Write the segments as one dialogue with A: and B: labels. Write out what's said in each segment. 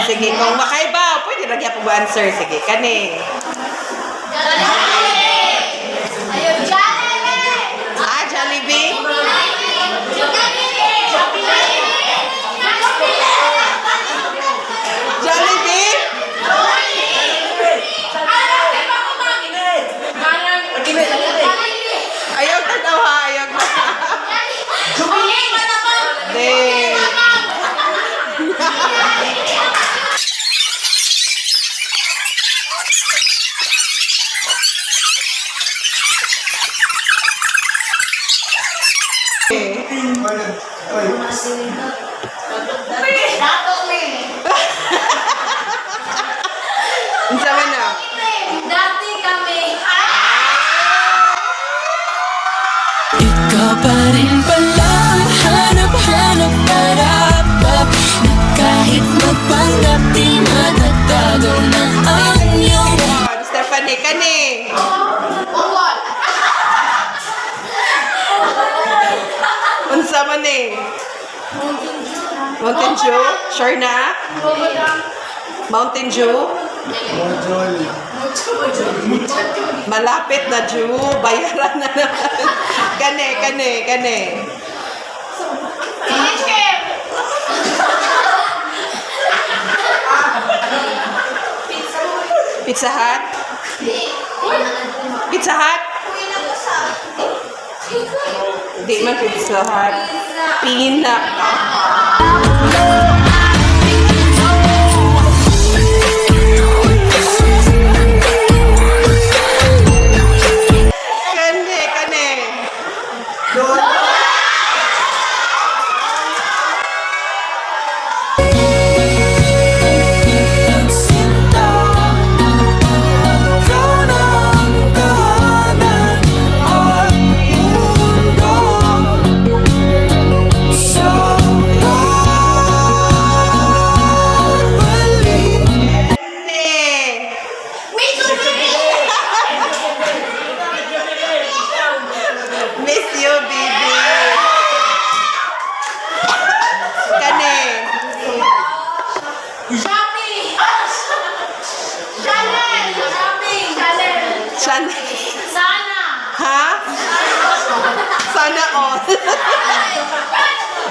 A: Sige, kung makaiba, pwede lagyan po answer. Sige, kani. Ah, Jollibee? Jollibee? Ayaw na daw ha, ayaw na. Hindi. Ang sama na.
B: Dati kami.
C: Ikaw pa rin pala ang hanap-hanap para na kahit magpanggap di matatago na ang iyong
A: Stephanie, kani. Unsa man ni? Mountain Dew? Sure na? Mountain Dew? Malapit na Dew. Bayaran na naman. Kani. Pizza Hut? Pizza Hut? Hindi man Pizza Hut. Pina. Kani.
C: sinta. Ikaw na ang tahanan at mundo sa pagbalik.
A: Miss you, baby. Kani.
B: Shopping! Challenge!
A: Chanel.
B: Sana!
A: Ha? Sana all.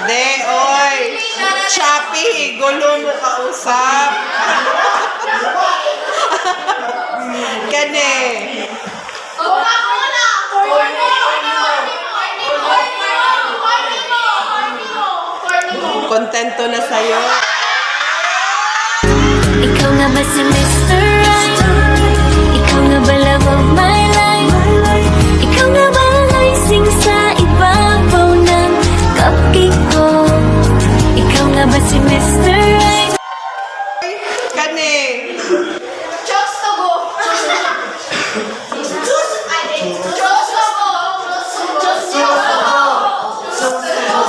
A: De, oy. Shopee, gulo mo kausap. Kani.
B: Coca-Cola!
A: Kontento na sa'yo.
D: Ikaw nga ba si Mr. Right? Ikaw nga ba love of my life? Ikaw nga ba ang icing sa ibabaw ng cupcake ko? Ikaw nga ba si Mr. Right?
A: Kani.
B: Chokes to go!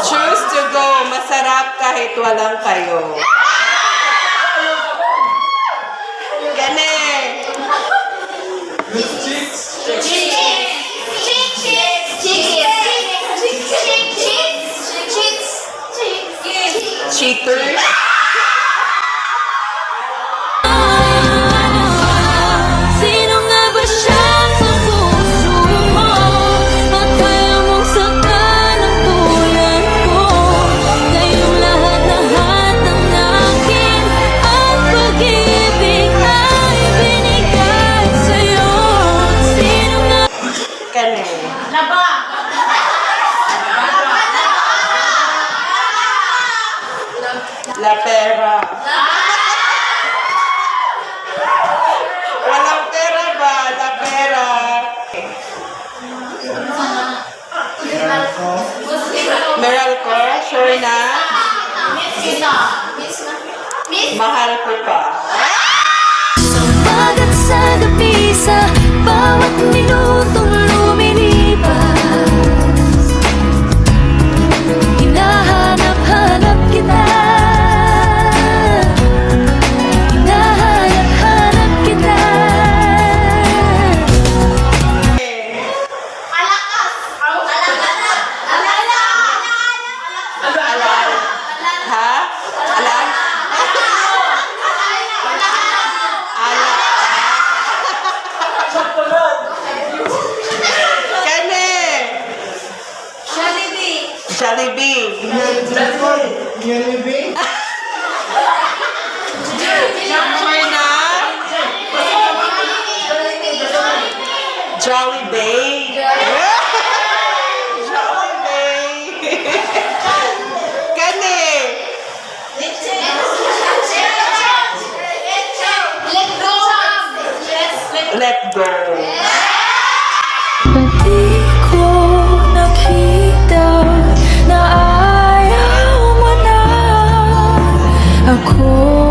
A: Choose to go. Masarap kahit walang kayo. Kani. Cheater.
D: Sino nga ba siya sa puso mo? At kaya mong saktan ang tulad ko? Kayong lahat ng akin ang pag-ibig ay binigay sa'yo. Sino nga
A: Kani.
B: Laba!
A: La pera. Walang pera ba? La pera. Meralco, sure na? Mahal ko pa.
D: Pagkat sa gabi sa bawat minutong lumilipas, hinahanap-hanap kita. Hinahanap-hanap kita.
A: Ha? Alam?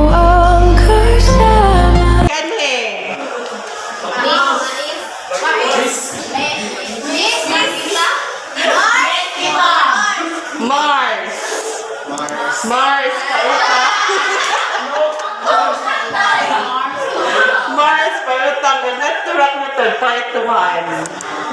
C: ang kasama.
A: Kanhe. Mars. Mars. Pautang. Mars. Pautang. Naturak na to. Part 1.